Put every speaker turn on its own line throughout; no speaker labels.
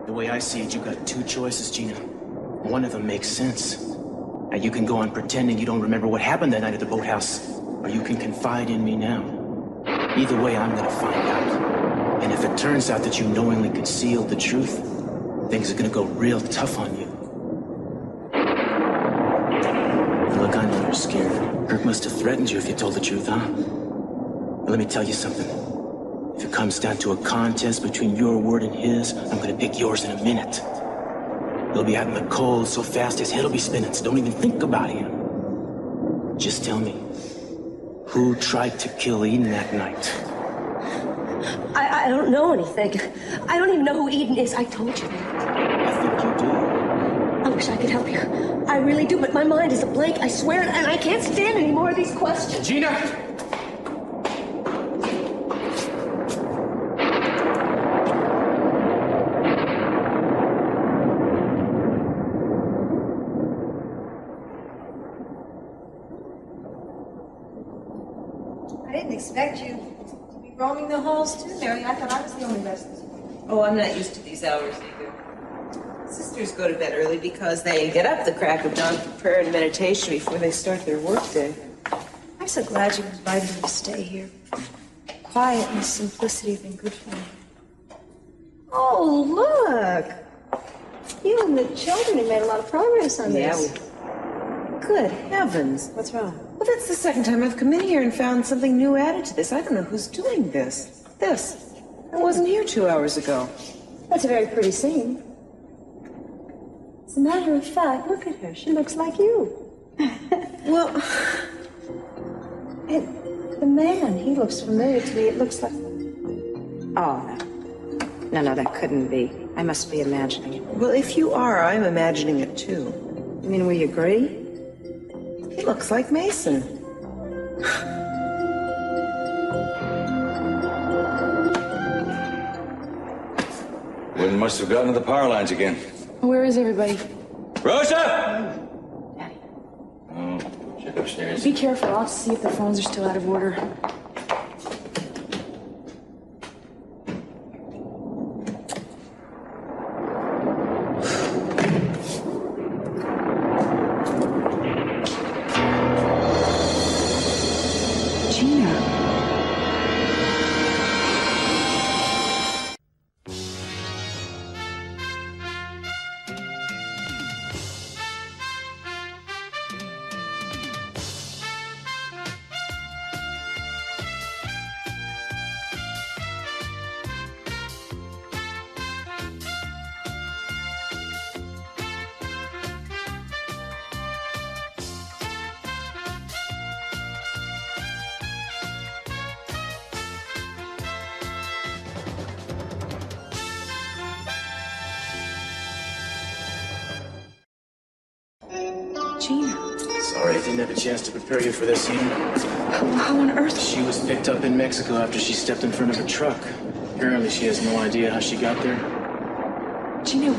The way I see it, you got two choices, Gina. One of them makes sense. Now you can go on pretending you don't remember what happened that night at the boathouse, or you can confide in me now. Either way, I'm gonna find out. And if it turns out that you knowingly concealed the truth, things are gonna go real tough on you. Look, I know you're scared. Kirk must have threatened you if you told the truth, huh? But let me tell you something. If it comes down to a contest between your word and his, I'm gonna pick yours in a minute. He'll be out in the cold so fast his head'll be spinning, so don't even think about him. Just tell me, who tried to kill Eden that night?
I don't know anything. I don't even know who Eden is. I told you that.
I think you do.
I wish I could help you. I really do, but my mind is a blank, I swear, and I can't stand any more of these questions.
Gina!
I didn't expect you to be roaming the halls too, Mary. I thought I was the only restless one.
Oh, I'm not used to these hours either. Sisters go to bed early because they get up the crack of dawn for prayer and meditation before they start their workday.
I'm so glad you invited me to stay here. Quiet and simplicity have been good for me. Oh, look! You and the children have made a lot of progress on this.
Good heavens.
What's wrong?
Well, that's the second time I've come in here and found something new added to this. I don't know who's doing this. I wasn't here 2 hours ago.
That's a very pretty scene. As a matter of fact, look at her. She looks like you.
Well,
The man, he looks familiar to me. It looks like...
Oh, no. No, that couldn't be. I must be imagining it.
well, if you are, I'm imagining it too.
You mean we agree?
He looks like Mason.
Wind must have gotten to the power lines again.
Where is everybody?
Rosa!
Daddy.
Oh, check upstairs.
Be careful. I'll see if their phones are still out of order. Gina. Gina.
Sorry I didn't have a chance to prepare you for this, Eden.
How on earth?
She was picked up in Mexico after she stepped in front of a truck. Apparently she has no idea how she got there.
Gina,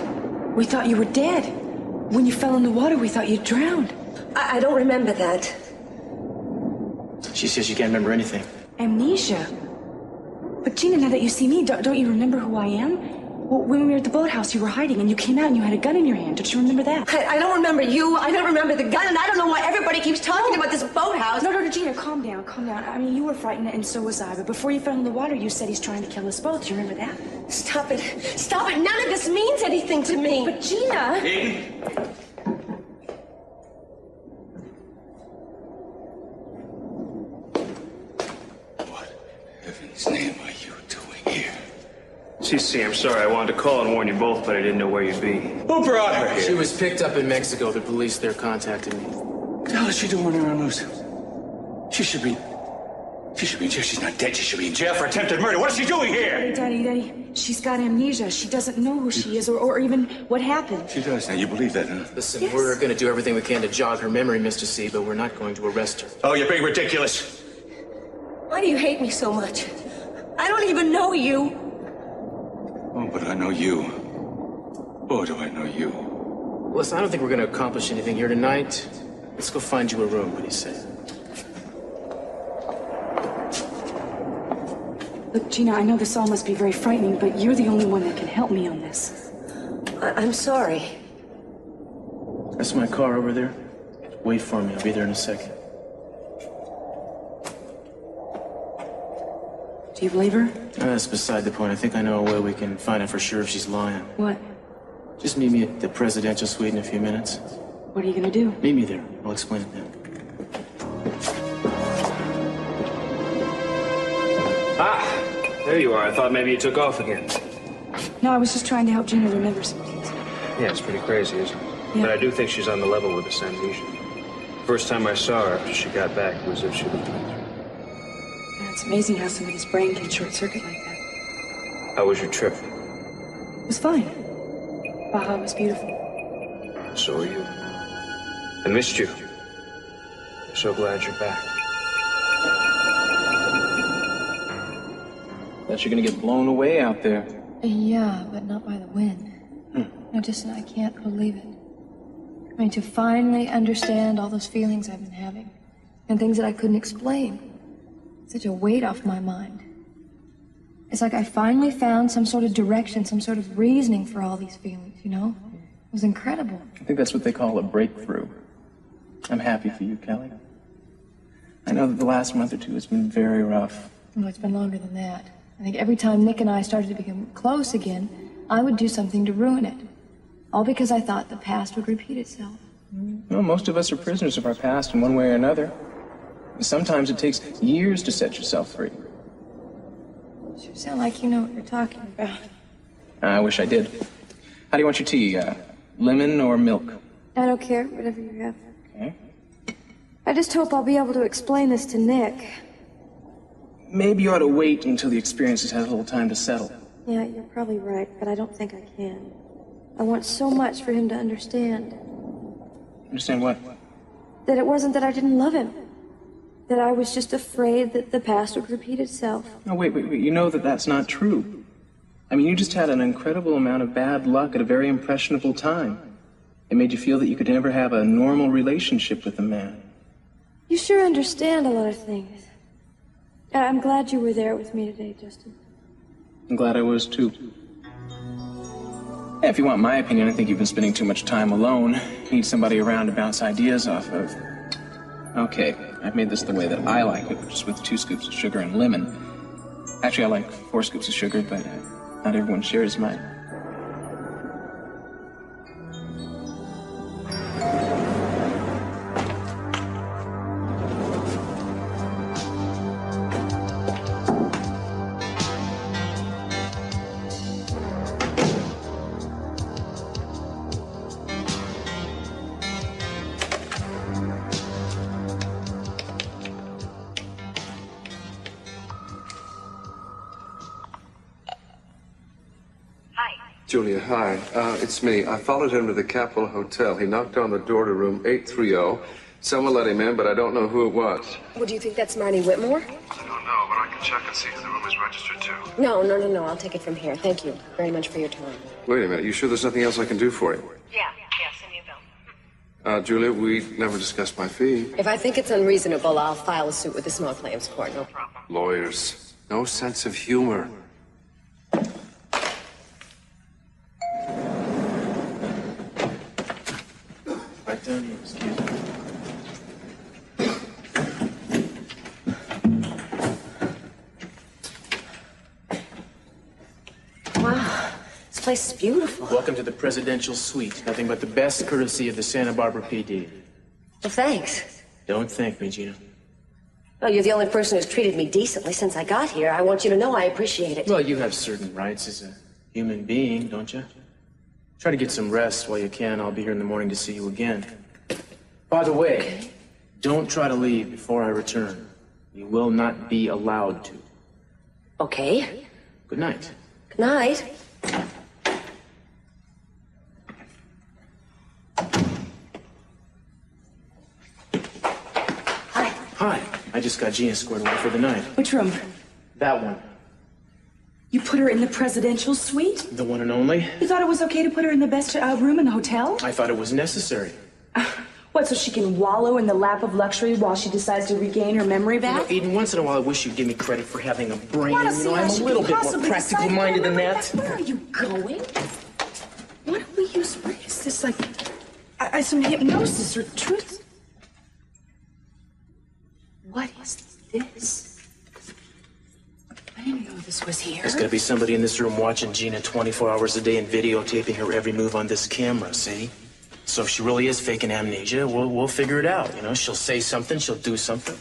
we thought you were dead. When you fell in the water, we thought you drowned.
I don't remember that.
She says she can't remember anything.
Amnesia. But Gina, now that you see me, don't you remember who I am? Well, when we were at the boathouse, you were hiding, and you came out and you had a gun in your hand. Don't you remember that?
I don't remember you. I don't remember the gun, and I don't know why everybody keeps talking about this boathouse.
No, Gina, calm down. I mean, you were frightened, and so was I. But before you fell in the water, you said he's trying to kill us both. Do you remember that?
Stop it. Stop it. None of this means anything to me.
But Gina...
Eden! What in heaven's name are you doing here?
CC, I'm sorry. I wanted to call and warn you both, but I didn't know where you'd be.
Who brought her here?
She was picked up in Mexico. The police there contacted me.
What the hell is she doing running around loose? She should be in jail. She's not dead. She should be in jail for attempted murder. What is she doing here?
Daddy, she's got amnesia. She doesn't know who she is or even what happened.
She does. Now, you believe that, huh?
Listen,
Yes.
we're going to do everything we can to jog her memory, Mr. C, but we're not going to arrest her.
Oh, you're being ridiculous.
Why do you hate me so much? I don't even know you.
Oh, but I know you. Boy, do I know you.
Listen, I don't think we're going to accomplish anything here tonight. Let's go find you a room. What do you say?
Look, Gina, I know this all must be very frightening, but you're the only one that can help me on this.
I'm sorry.
That's my car over there. Wait for me. I'll be there in a second.
Do you believe her?
That's beside the point. I think I know a way we can find out for sure if she's lying.
What?
Just meet me at the presidential suite in a few minutes.
What are you gonna do?
Meet me there. I'll explain it then.
Ah, there you are. I thought maybe you took off again.
No, I was just trying to help Gina remember some things.
Yeah, it's pretty crazy, isn't it?
Yeah.
But I do think she's on the level with this amnesia. First time I saw her after she got back, it was as if she was going through.
Yeah, it's amazing how somebody's brain can short circuit like that.
How was your trip?
It was fine. Baja was beautiful.
So are you. I missed you. I'm so glad you're back.
Bet you're gonna get blown away out there.
Yeah, but not by the wind. No, just I can't believe it. I mean, to finally understand all those feelings I've been having and things that I couldn't explain. Such a weight off my mind. It's like I finally found some sort of direction, some sort of reasoning for all these feelings, you know? It was incredible.
I think that's what they call a breakthrough. I'm happy for you, Kelly. I know that the last month or two has been very rough.
No, it's been longer than that. I think every time Nick and I started to become close again, I would do something to ruin it. All because I thought the past would repeat itself.
Well, most of us are prisoners of our past in one way or another. Sometimes it takes years to set yourself free.
Sure sound like you know what you're talking about.
I wish I did. How do you want your tea? Lemon or milk?
I don't care, whatever you have.
Okay.
I just hope I'll be able to explain this to Nick.
Maybe you ought to wait until the experience has had a little time to settle.
Yeah, you're probably right, but I don't think I can. I want so much for him to understand.
Understand what?
That it wasn't that I didn't love him. That I was just afraid that the past would repeat itself.
No, wait. You know that that's not true. I mean, you just had an incredible amount of bad luck at a very impressionable time. It made you feel that you could never have a normal relationship with a man.
You sure understand a lot of things. I'm glad you were there with me today, Justin.
I'm glad I was, too. Yeah, if you want my opinion, I think you've been spending too much time alone. You need somebody around to bounce ideas off of. Okay, I've made this the way that I like it, which is with 2 scoops of sugar and lemon. Actually, I like 4 scoops of sugar, but not everyone shares mine.
Julia, hi. It's me. I followed him to the Capitol Hotel. He knocked on the door to room 830. Someone let him in, but I don't know who it was.
Well, do you think that's Marty Whitmore?
I don't know, but I can check and see if the room is registered, too.
No. I'll take it from here. Thank you very much for your time.
Wait a minute. You sure there's nothing else I can do for you?
Yeah, send me a bill.
Julia, we never discussed my fee.
If I think it's unreasonable, I'll file a suit with the Small Claims Court. No problem.
Lawyers. No sense of humor.
Right down here, excuse me.
Wow, this place is beautiful.
Welcome to the presidential suite. Nothing but the best courtesy of the Santa Barbara PD.
Well, thanks.
Don't thank me, Gina.
Well, you're the only person who's treated me decently since I got here. I want you to know I appreciate it.
Well, you have certain rights as a human being, don't you? Try to get some rest while you can. I'll be here in the morning to see you again. By the way, don't try to leave before I return. You will not be allowed to.
Okay.
Good night.
Good night.
Hi. I just got Gina squared away for the night.
Which room?
That one.
You put her in the presidential suite?
The one and only.
You thought it was okay to put her in the best room in the hotel?
I thought it was necessary.
What, so she can wallow in the lap of luxury while she decides to regain her memory back?
Eden, once in a while I wish you'd give me credit for having a brain.
What
I'm a little bit more practical-minded than that.
Where are you going? What like some hypnosis or truth. What is this? I didn't know this was here.
There's gonna be somebody in this room watching Gina 24 hours a day and videotaping her every move on this camera, see? So if she really is faking amnesia, we'll figure it out, you know? She'll say something, she'll do something.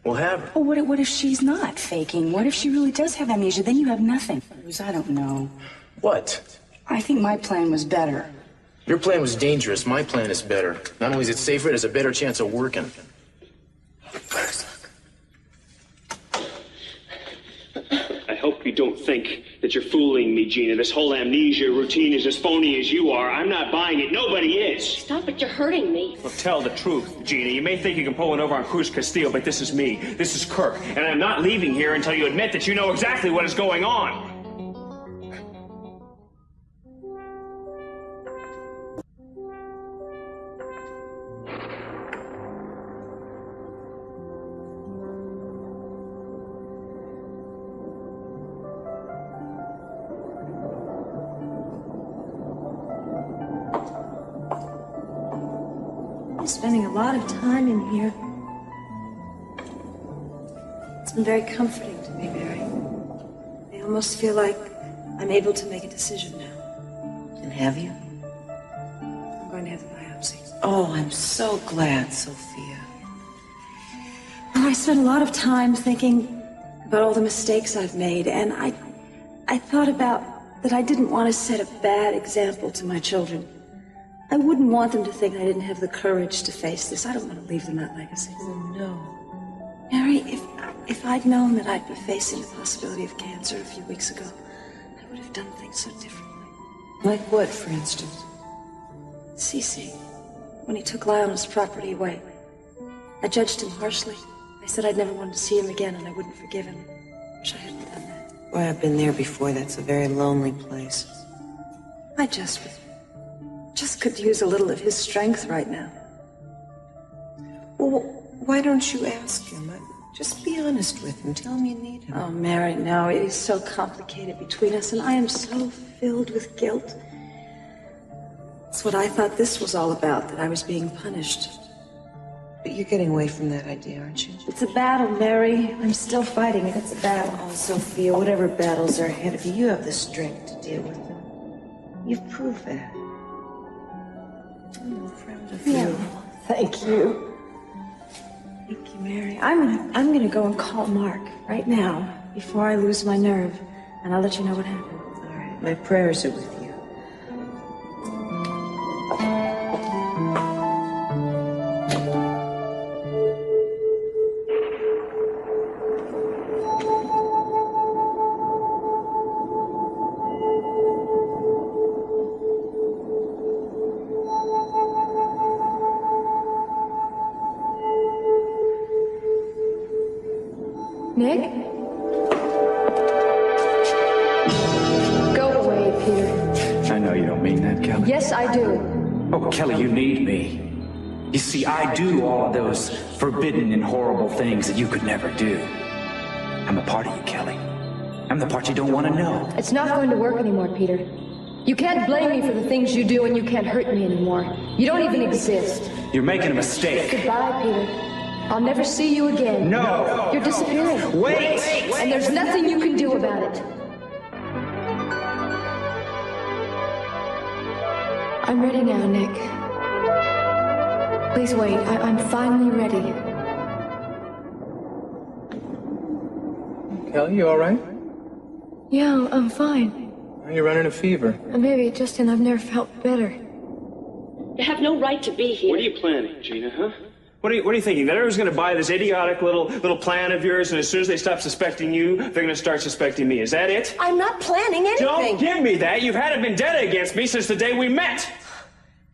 We'll have her.
Oh, what if she's not faking? What if she really does have amnesia? Then you have nothing. I don't know.
What?
I think my plan was better.
Your plan was dangerous. My plan is better. Not only is it safer, it has a better chance of working.
I hope you don't think that you're fooling me, Gina. This whole amnesia routine is as phony as you are. I'm not buying it. Nobody is.
Stop it, you're hurting me.
Look, tell the truth, Gina. You may think you can pull one over on Cruz Castillo, but this is me. This is Kirk. And I'm not leaving here until you admit that you know exactly what is going on.
I'm spending a lot of time in here. It's been very comforting to me, Mary. I almost feel like I'm able to make a decision now.
And have you?
I'm going to have the biopsy.
Oh, I'm so glad, Sophia.
Well, I spent a lot of time thinking about all the mistakes I've made, and I thought about that I didn't want to set a bad example to my children. I wouldn't want them to think I didn't have the courage to face this. I don't want to leave them that legacy.
Oh, no.
Mary, if I'd known that I'd be facing the possibility of cancer a few weeks ago, I would have done things so differently.
Like what, for instance?
Cece, when he took Lionel's property away, I judged him harshly. I said I'd never wanted to see him again and I wouldn't forgive him. Wish I hadn't done that.
Boy, I've been there before. That's a very lonely place.
I just could use a little of his strength right now.
Well, why don't you ask him? Just be honest with him. Tell him you need him.
Oh, Mary, no, it is so complicated between us, and I am so filled with guilt. It's what I thought this was all about, that I was being punished.
But you're getting away from that idea, aren't you?
It's a battle, Mary. I'm still fighting it. It's a battle.
Oh, Sophia, whatever battles are ahead of you, you have the strength to deal with them. You've proved that. I'm proud of you.
Yeah, thank you. Thank you, Mary. I'm gonna go and call Mark right now before I lose my nerve, and I'll let you know what happened.
All right, my prayers are with you.
Nick? Go away, Peter.
I know you don't mean that, Kelly.
Yes, I do.
Oh, Kelly, you need me. You see, I do all of those forbidden and horrible things that you could never do. I'm a part of you, Kelly. I'm the part you don't want to know.
It's not going to work anymore, Peter. You can't blame me for the things you do, and you can't hurt me anymore. You don't even exist.
You're making a mistake.
Goodbye, Peter. I'll never see you again.
No!
You're disappearing.
Wait!
And there's nothing you can do about it. I'm ready now, Nick. Please wait. I'm finally ready.
Kelly, you all right?
Yeah, I'm fine.
Are you running a fever?
Maybe, Justin, I've never felt better.
You have no right to be here.
What are you planning, Gina, huh? What are you thinking? That everyone's going to buy this idiotic little plan of yours, and as soon as they stop suspecting you, they're going to start suspecting me. Is that it?
I'm not planning anything.
Don't give me that. You've had a vendetta against me since the day we met.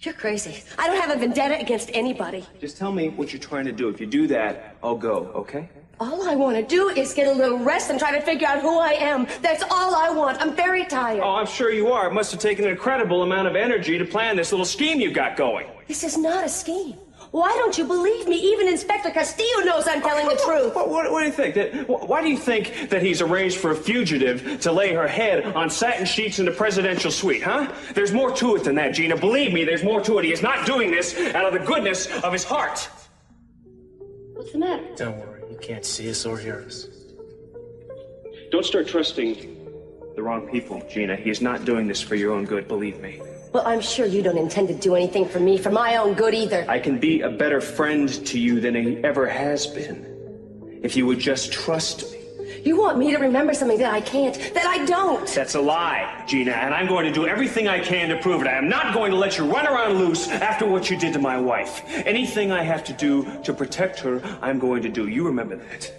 You're crazy. I don't have a vendetta against anybody.
Just tell me what you're trying to do. If you do that, I'll go, okay?
All I want to do is get a little rest and try to figure out who I am. That's all I want. I'm very tired.
Oh, I'm sure you are. It must have taken an incredible amount of energy to plan this little scheme you got going.
This is not a scheme.
Why don't you believe me? Even Inspector Castillo knows I'm telling the truth.
What do you think? Why do you think that he's arranged for a fugitive to lay her head on satin sheets in the presidential suite, huh? There's more to it than that, Gina. Believe me, there's more to it. He is not doing this out of the goodness of his heart.
What's the matter?
Don't worry, you can't see us or hear us.
Don't start trusting the wrong people, Gina. He is not doing this for your own good, believe me.
Well, I'm sure you don't intend to do anything for me, for my own good either.
I can be a better friend to you than he ever has been. If you would just trust me.
You want me to remember something that I can't, that I don't.
That's a lie, Gina, and I'm going to do everything I can to prove it. I am not going to let you run around loose after what you did to my wife. Anything I have to do to protect her, I'm going to do. You remember that.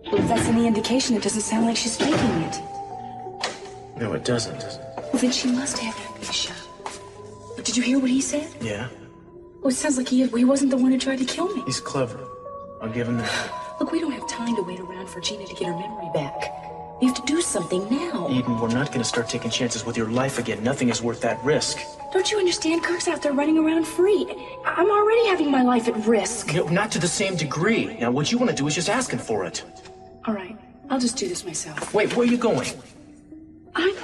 Well, if that's any indication, it doesn't sound like she's faking it.
No, it doesn't.
Well, then she must have amnesia. But did you hear what he said?
Yeah,
Oh, it sounds like he wasn't the one who tried to kill me.
he's clever. I'll give him that.
Look, we don't have time to wait around for Gina to get her memory back. We have to do something now.
Eden, we're not going to start taking chances with your life again. Nothing is worth that risk.
Don't you understand? Kirk's out there running around free. I'm already having my life at risk.
No, not to the same degree. Now, what you want to do is just asking for it.
All right, I'll just do this myself.
Wait, where are you going?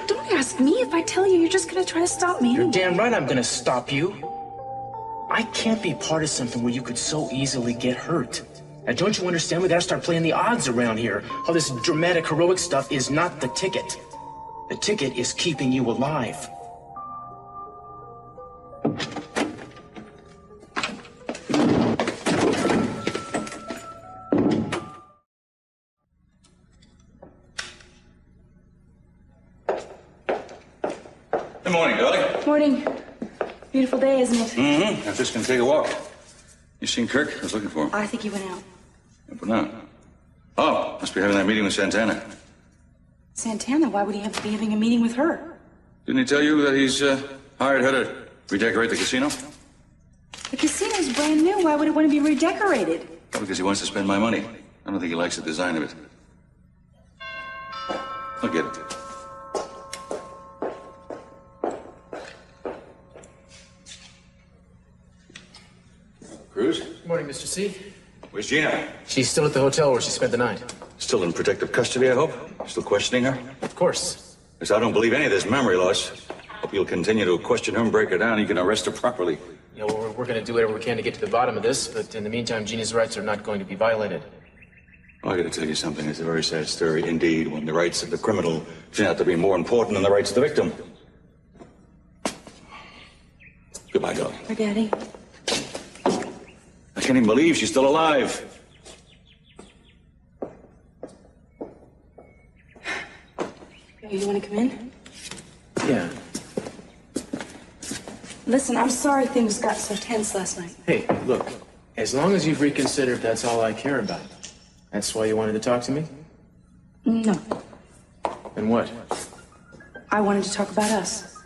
Don't ask me. If I tell you, you're just gonna try to stop me.
You're damn right I'm going to stop you. I can't be part of something where you could so easily get hurt. Now, don't you understand? We gotta start playing the odds around here. All this dramatic, heroic stuff is not the ticket. The ticket is keeping you alive.
Good morning, darling.
Morning. Beautiful day, isn't it?
Mm-hmm. I'm just gonna take a walk. You seen Kirk? I was looking for him.
I think he went out.
But no. Oh, must be having that meeting with Santana.
Santana? Why would he have to be having a meeting with her?
Didn't he tell you that he's hired her to redecorate the casino?
The casino's brand new. Why would it want to be redecorated?
Because he wants to spend my money. I don't think he likes the design of it. I'll get it. Cruz?
Good morning, Mr. C.
Where's Gina?
She's still at the hotel where she spent the night.
Still in protective custody, I hope? Still questioning her?
Of course.
Because I don't believe any of this memory loss. Hope you'll continue to question her and break her down. You can arrest her properly.
Yeah, well, we're going to do whatever we can to get to the bottom of this, but in the meantime, Gina's rights are not going to be violated.
Well, I got to tell you something. It's a very sad story indeed when the rights of the criminal turn out to be more important than the rights of the victim. Goodbye, darling.
Her daddy.
I can't even believe she's still alive.
You want to come in?
Yeah.
Listen, I'm sorry things got so tense last night.
Hey, look, as long as you've reconsidered, that's all I care about. That's why you wanted to talk to me?
No.
And what?
I wanted to talk about us.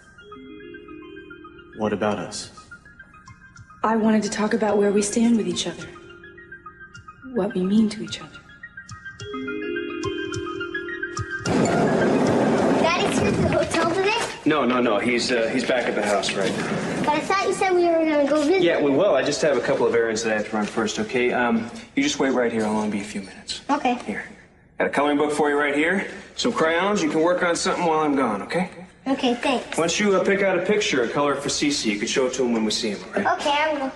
What about us?
I wanted to talk about where we stand with each other. What we mean to each other.
Daddy's here to the hotel today?
No. He's back at the house right now.
But I thought you said we were gonna go visit.
Yeah, we will. I just have a couple of errands that I have to run first, okay? You just wait right here. I'll only be a few minutes.
Okay.
Here. Got a coloring book for you right here. Some crayons. You can work on something while I'm gone, okay?
Okay, thanks.
Once you pick out a picture and color it for Cece, you can show it to him when we see him, all right?
Okay, I will.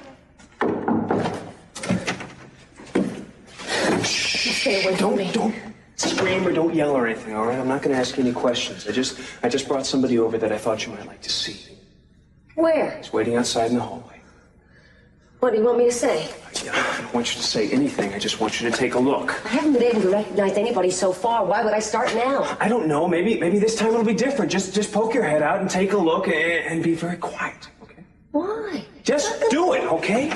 Stay away from me.
Don't scream or don't yell or anything, all right? I'm not going to ask you any questions. I just brought somebody over that I thought you might like to see.
Where?
He's waiting outside in the hallway.
What do you want me to say?
I don't want you to say anything. I just want you to take a look.
I haven't been able to recognize anybody so far. Why would I start now?
I don't know. Maybe this time it'll be different. Just poke your head out and take a look and be very quiet, okay?
Why?
Just do it, okay?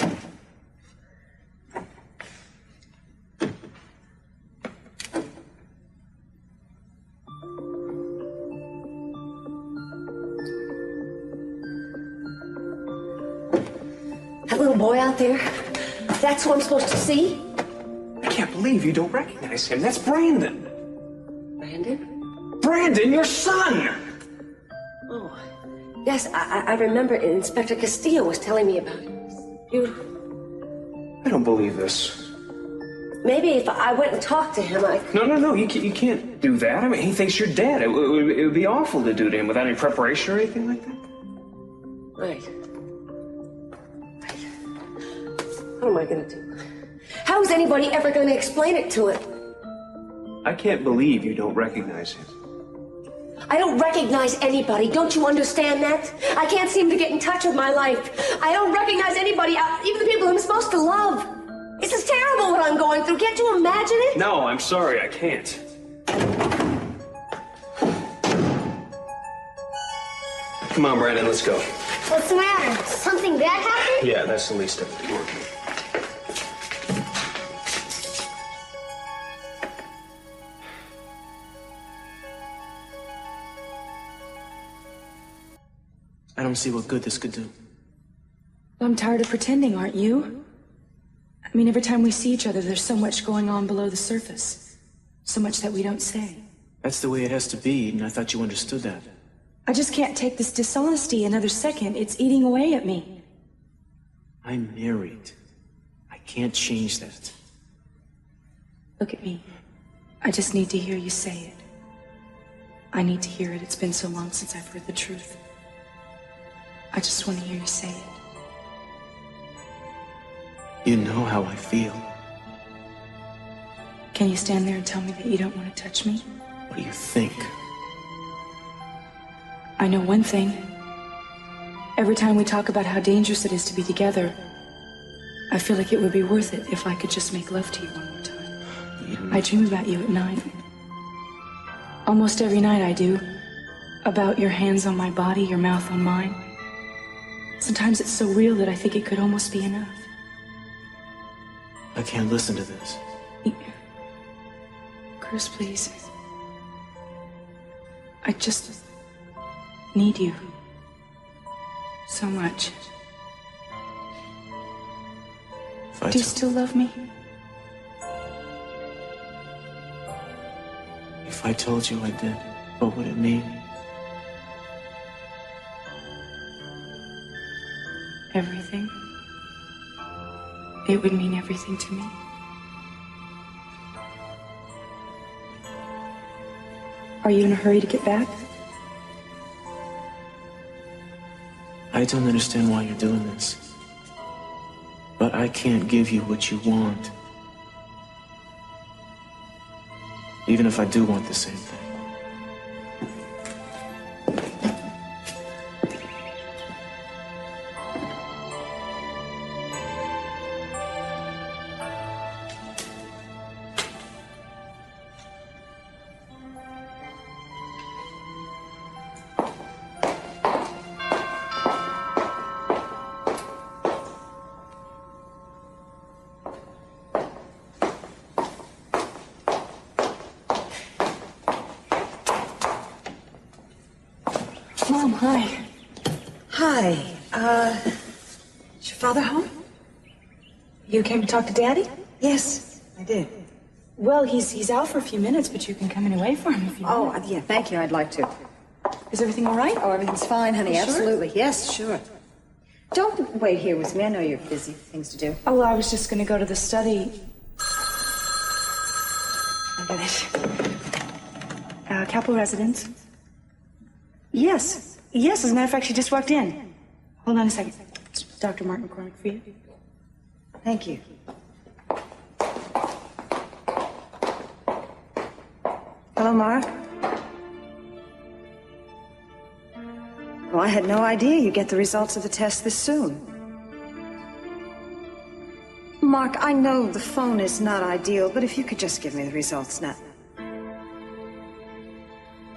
That little boy out there? That's who I'm supposed to see?
I can't believe you don't recognize him. That's Brandon.
Brandon?
Brandon, your son!
Oh, yes, I remember Inspector Castillo was telling me about it. Beautiful.
don't believe this.
Maybe if I went and talked to him, I...
No, you can't do that. I mean, he thinks you're dead. It would be awful to do to him without any preparation or anything like that.
Right. What am I gonna do? How is anybody ever gonna explain it to him?
I can't believe you don't recognize him.
I don't recognize anybody. Don't you understand that? I can't seem to get in touch with my life. I don't recognize anybody, even the people I'm supposed to love. This is terrible what I'm going through. Can't you imagine it?
No, I'm sorry, I can't. Come on, Brandon, let's go.
What's the matter? Something bad happened?
Yeah, that's the least of it.
I don't see what good this could do.
I'm tired of pretending, aren't you? I mean, every time we see each other, there's so much going on below the surface. So much that we don't say.
That's the way it has to be, and I thought you understood that.
I just can't take this dishonesty another second. It's eating away at me.
I'm married. I can't change that.
Look at me. I just need to hear you say it. I need to hear it. It's been so long since I've heard the truth. I just want to hear you say it.
You know how I feel.
Can you stand there and tell me that you don't want to touch me?
What do you think?
I know one thing. Every time we talk about how dangerous it is to be together, I feel like it would be worth it if I could just make love to you one more time. I dream about you at night. Almost every night I do. About your hands on my body, your mouth on mine. Sometimes it's so real that I think it could almost be enough.
I can't listen to this.
Chris, please. I just need you. So much. Do you still love me?
If I told you I did, what would it mean?
Everything. It would mean everything to me. Are you in a hurry to get back?
I don't understand why you're doing this. But I can't give you what you want. Even if I do want the same thing.
Mom, hi.
Hi. Is your father home?
You came to talk to Daddy?
Yes, I did.
Well, he's out for a few minutes, but you can come in and wait for him if you want.
Oh, yeah, thank you. I'd like to.
Is everything all right?
Oh, everything's fine, honey.
You sure?
Absolutely. Yes, sure. Don't wait here with me. I know you're busy. Things to do.
Oh, well, I was just going to go to the study. I got it. Capel Residence. Yes. Yes, as a matter of fact, she just walked in. Hold on a second. It's Dr. Martin McCormick for you.
Thank you. Hello, Mara. Well, I had no idea you'd get the results of the test this soon. Mark, I know the phone is not ideal, but if you could just give me the results now.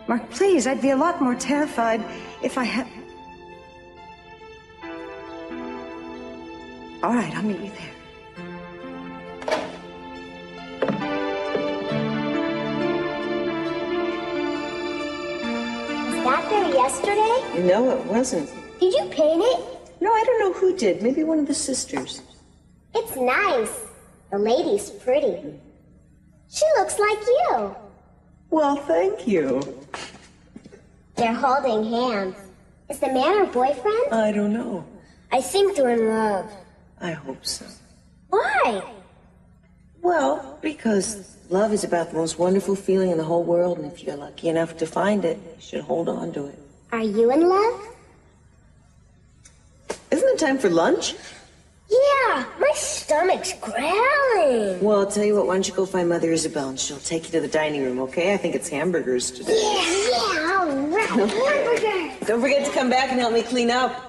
Mark, please, I'd be a lot more terrified if I had... All right, I'll meet you there.
Was that there yesterday?
No, it wasn't.
Did you paint it?
No, I don't know who did. Maybe one of the sisters.
It's nice. The lady's pretty. She looks like you.
Well, thank you.
They're holding hands. Is the man her boyfriend?
I don't know.
I think they're in love.
I hope so.
Why?
Well, because love is about the most wonderful feeling in the whole world, and if you're lucky enough to find it, you should hold on to it.
Are you in love?
Isn't it time for lunch?
Yeah, my stomach's growling.
Well, I'll tell you what, why don't you go find Mother Isabel and she'll take you to the dining room, okay? I think it's hamburgers today.
Yeah, all right. Hamburgers.
Don't forget to come back and help me clean up.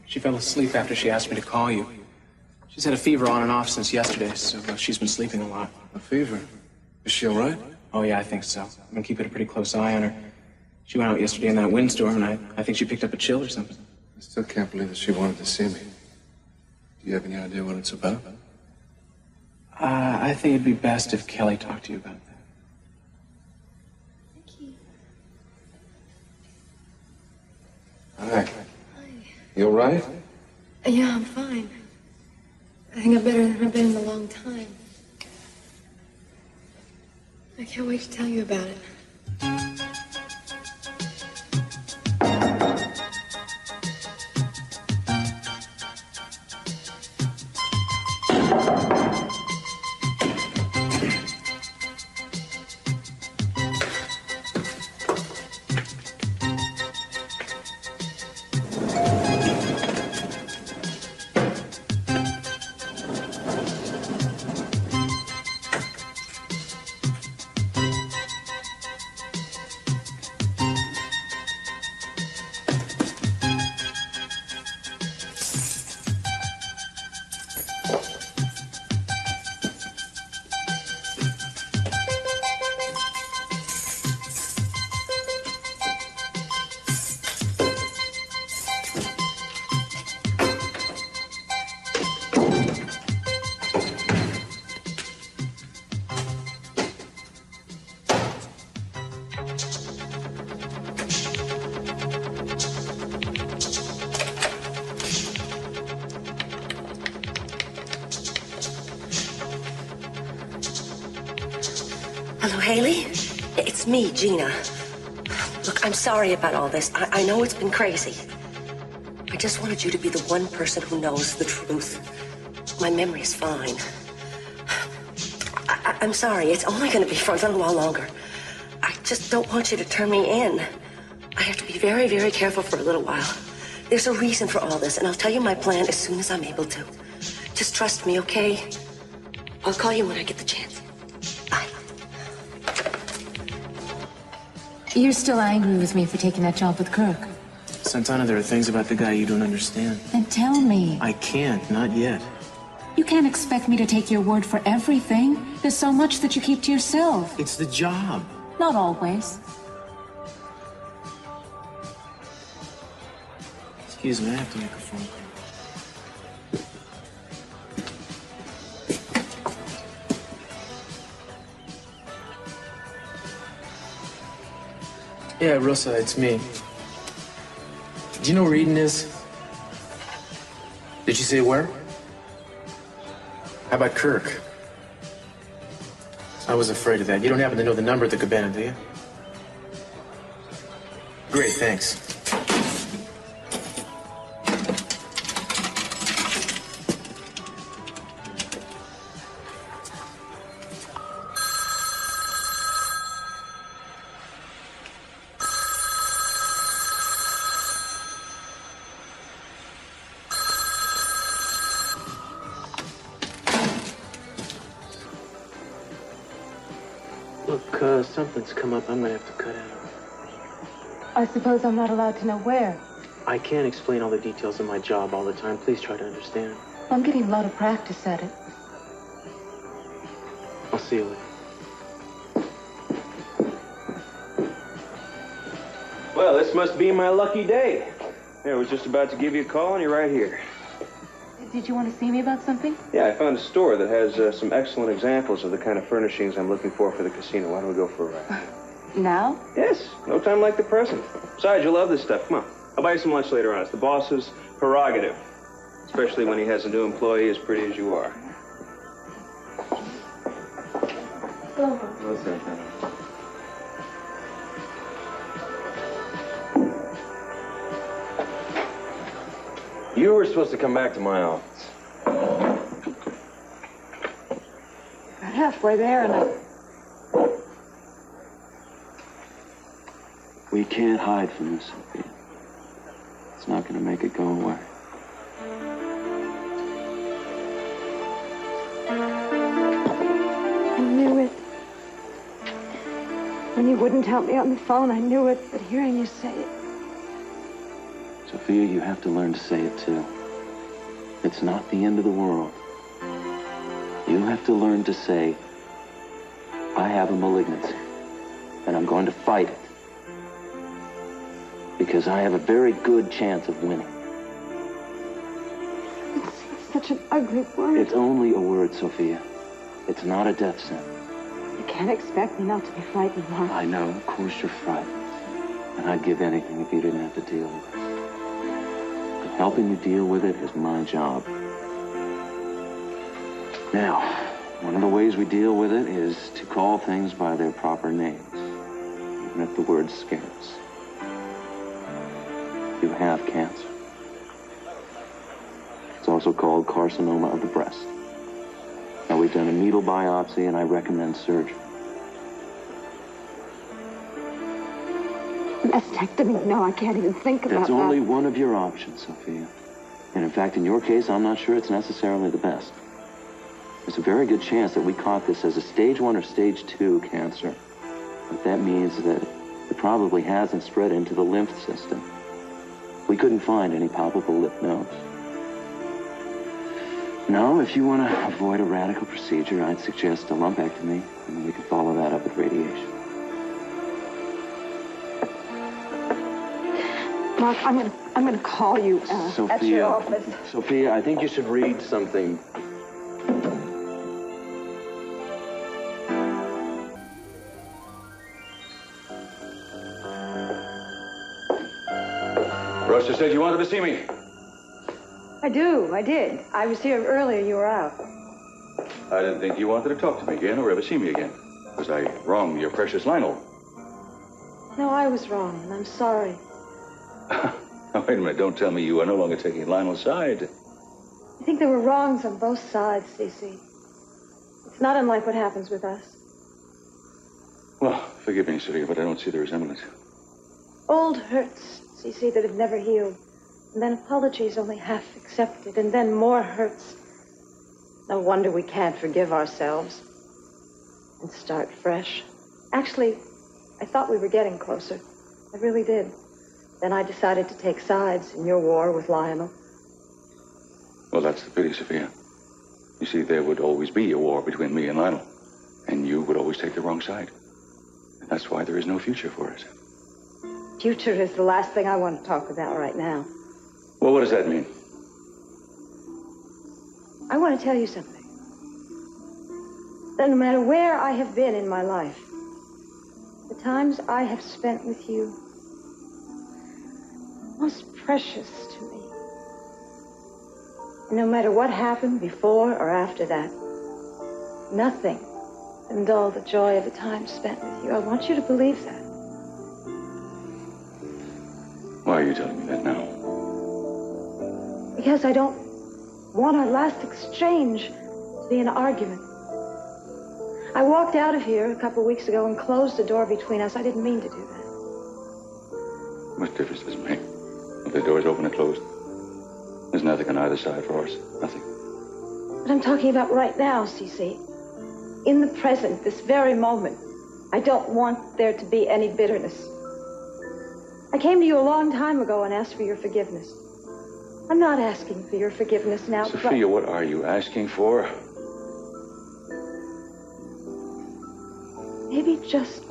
She fell asleep after she asked me to call you. She's had a fever on and off since yesterday, so she's been sleeping a lot.
A fever? Is she all right?
Oh, yeah, I think so. I've been keeping a pretty close eye on her. She went out yesterday in that windstorm, and I think she picked up a chill or something.
I still can't believe that she wanted to see me. Do you have any idea what it's about?
I think it'd be best if Kelly talked to you about that.
Hi. You all right?
Yeah, I'm fine. I think I'm better than I've been in a long time. I can't wait to tell you about it.
Hello, Haley? It's me, Gina. Look, I'm sorry about all this. I know it's been crazy. I just wanted you to be the one person who knows the truth. My memory is fine. I'm sorry. It's only going to be for a little while longer. I just don't want you to turn me in. I have to be very, very careful for a little while. There's a reason for all this, and I'll tell you my plan as soon as I'm able to. Just trust me, okay? I'll call you when I get the chance.
You're still angry with me for taking that job with Kirk.
Santana, there are things about the guy you don't understand.
Then tell me.
I can't, not yet.
You can't expect me to take your word for everything. There's so much that you keep to yourself.
It's the job.
Not always.
Excuse me, I have to make a phone call. Yeah, Rosa, it's me. Do you know where Eden is? Did you say where? How about Kirk? I was afraid of that. You don't happen to know the number at the cabana, do you? Great, thanks. Look, something's come up. I'm gonna have to cut out.
I suppose I'm not allowed to know where.
I can't explain all the details of my job all the time. Please try to understand.
I'm getting a lot of practice at it.
I'll see you later.
Well, this must be my lucky day. I was just about to give you a call, and you're right here.
Did you want to see me about something?
Yeah, I found a store that has some excellent examples of the kind of furnishings I'm looking for the casino. Why don't we go for a ride?
Now?
Yes, no time like the present. Besides, you'll love this stuff. Come on. I'll buy you some lunch later on. It's the boss's prerogative. Especially when he has a new employee as pretty as you are. What's that? You were supposed to come back to my office.
Got halfway there and
We can't hide from this, Sophia. It's not going to make it go away.
I knew it. When you wouldn't help me on the phone, I knew it, but hearing you say it.
Sophia, you have to learn to say it too. It's not the end of the world. You have to learn to say, I have a malignancy, and I'm going to fight it. Because I have a very good chance of winning.
It's such an ugly word.
It's only a word, Sophia. It's not a death sentence.
You can't expect me not to be frightened, Mark.
I know, of course you're frightened. And I'd give anything if you didn't have to deal with it. But helping you deal with it is my job. Now, one of the ways we deal with it is to call things by their proper names, even if the word scares us. You have cancer. It's also called carcinoma of the breast. Now, we've done a needle biopsy, and I recommend surgery.
Mastectomy? No, I can't even think about that.
That's only one of your options, Sophia. And in fact, in your case, I'm not sure it's necessarily the best. There's a very good chance that we caught this as a stage 1 or stage 2 cancer. But that means that it probably hasn't spread into the lymph system. We couldn't find any palpable lymph nodes. No, if you want to avoid a radical procedure, I'd suggest a lumpectomy, and then we can follow that up with radiation.
Mark, I'm gonna call you
Sophia,
at your office.
Sophia, I think you should read something.
Roster said you wanted to see me.
I did. I was here earlier. You were out.
I didn't think you wanted to talk to me again or ever see me again. Was I wrong, your precious Lionel?
No, I was wrong, and I'm sorry.
Now, wait a minute. Don't tell me you are no longer taking Lionel's side.
I think there were wrongs on both sides, Cece. It's not unlike what happens with us.
Well, forgive me, Sophia, but I don't see the resemblance.
Old hurts, Cece, that have never healed. And then apologies only half accepted, and then more hurts. No wonder we can't forgive ourselves and start fresh. Actually, I thought we were getting closer. I really did. Then I decided to take sides in your war with Lionel.
Well, that's the pity, Sophia. You see, there would always be a war between me and Lionel. And you would always take the wrong side. And that's why there is no future for us.
Future is the last thing I want to talk about right now.
Well, what does that mean?
I want to tell you something. That no matter where I have been in my life, the times I have spent with you, most precious to me. And no matter what happened before or after that, nothing and dull the joy of the time spent with you. I want you to believe that.
Why are you telling me that now?
Because I don't want our last exchange to be an argument. I walked out of here a couple weeks ago and closed the door between us. I didn't mean to do that.
What difference does it make? If the door's open or closed? There's nothing on either side for us. Nothing.
But I'm talking about right now, Cece. In the present, this very moment. I don't want there to be any bitterness. I came to you a long time ago and asked for your forgiveness. I'm not asking for your forgiveness now,
Sophia, what are you asking for?
Maybe just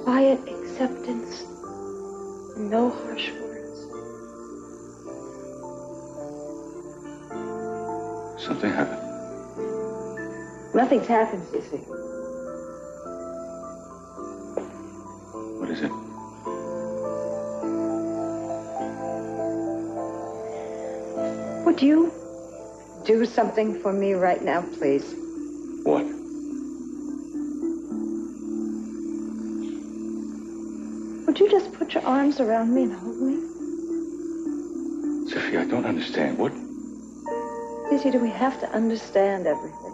quiet acceptance and no harsh words.
Something happened.
Nothing's happened, Cece.
What is it?
Would you do something for me right now, please?
What?
Would you just put your arms around me and hold me?
Sophia, I don't understand. What?
Cece, do we have to understand everything?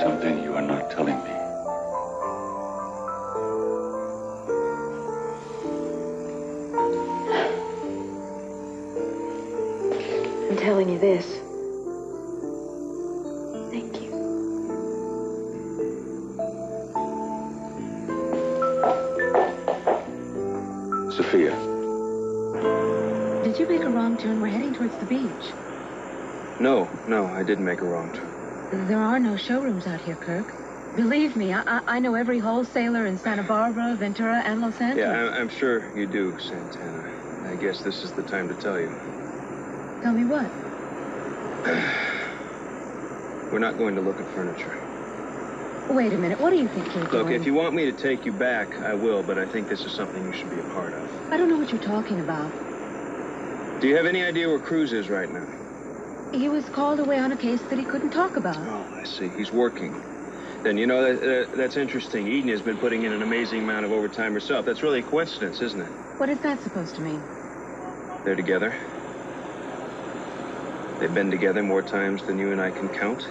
Something you are not telling me.
I'm telling you this. Thank you.
Sophia.
Did you make a wrong turn? We're heading towards the beach.
No, I didn't make a wrong turn.
There are no showrooms out here, Kirk. Believe me, I know every wholesaler in Santa Barbara, Ventura, and Los Angeles.
Yeah, I'm sure you do, Santana. I guess this is the time to tell you.
Tell me what?
We're not going to look at furniture.
Wait a minute, what do you think you're doing?
Look, if you want me to take you back, I will, but I think this is something you should be a part of.
I don't know what you're talking about.
Do you have any idea where Cruz is right now?
He was called away on a case that he couldn't talk about.
Oh, I see. He's working. Then, you know, that's interesting. Eden has been putting in an amazing amount of overtime herself. That's really a coincidence, isn't it?
What is that supposed to mean?
They're together. They've been together more times than you and I can count.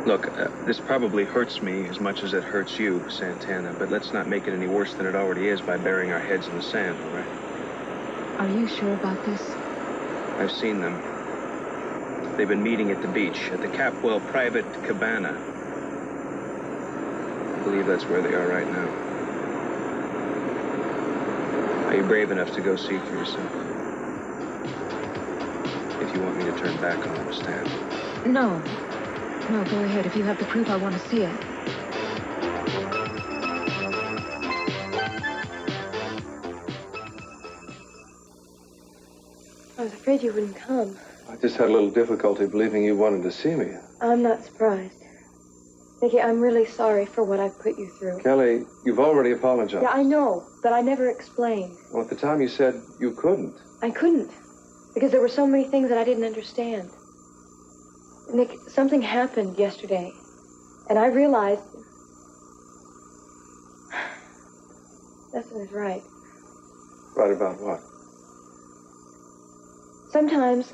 Look, this probably hurts me as much as it hurts you, Santana, but let's not make it any worse than it already is by burying our heads in the sand, all right?
Are you sure about this?
I've seen them. They've been meeting at the beach, at the Capwell private cabana. I believe that's where they are right now. Are you brave enough to go see for yourself? If you want me to turn back, I'll understand.
No. No, go ahead. If you have the proof, I want to see it.
I was afraid you wouldn't come.
I just had a little difficulty believing you wanted to see me.
I'm not surprised. Mickey, I'm really sorry for what I've put you through.
Kelly, you've already apologized.
Yeah, I know, but I never explained.
Well, at the time you said you couldn't.
I couldn't, because there were so many things that I didn't understand. Nick, something happened yesterday, and I realized Stefan is right.
Right about what?
Sometimes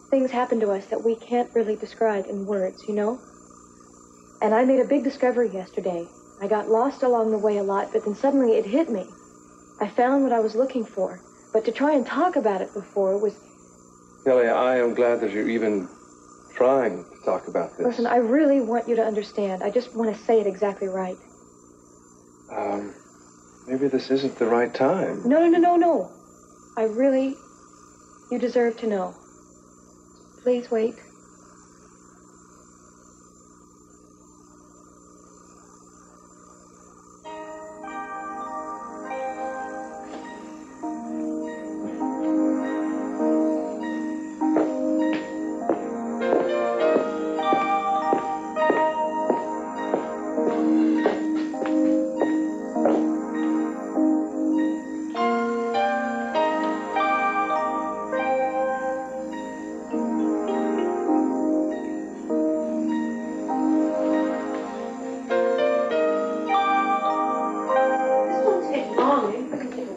things happen to us that we can't really describe in words, you know? And I made a big discovery yesterday. I got lost along the way a lot, but then suddenly it hit me. I found what I was looking for, but to try and talk about it before was...
Kelly, I am glad that you're even trying to talk about this.
Listen, I really want you to understand. I just want to say it exactly right.
Maybe this isn't the right time.
No. I really... You deserve to know. Please wait.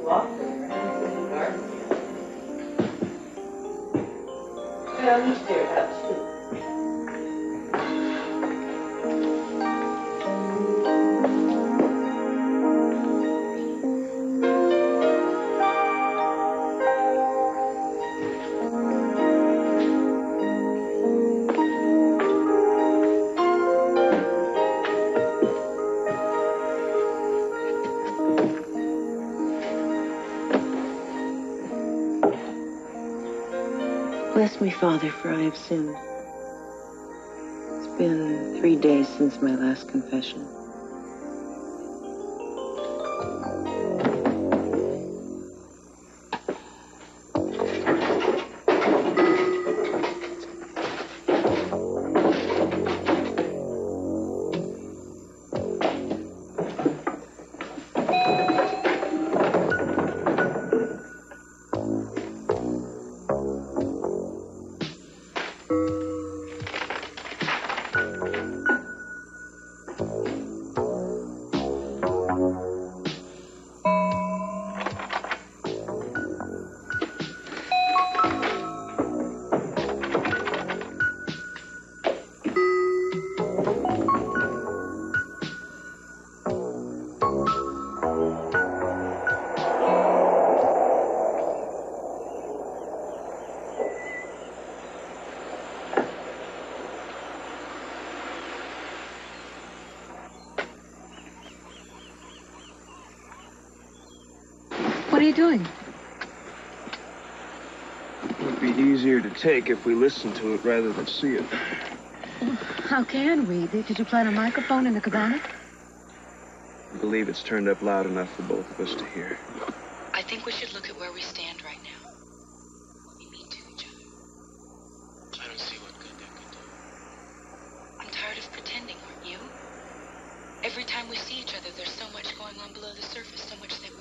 walking around in the garden. Well, he's there about too.
Bless me, Father, for I have sinned. It's been 3 days since my last confession.
What are you doing?
It would be easier to take if we listened to it rather than see it.
How can we? Did you plant a microphone in the cabana?
I believe it's turned up loud enough for both of us to hear.
I think we should look at where we stand right now. What we mean to each other.
I don't see what good that could do.
I'm tired of pretending, aren't you? Every time we see each other, there's so much going on below the surface, so much that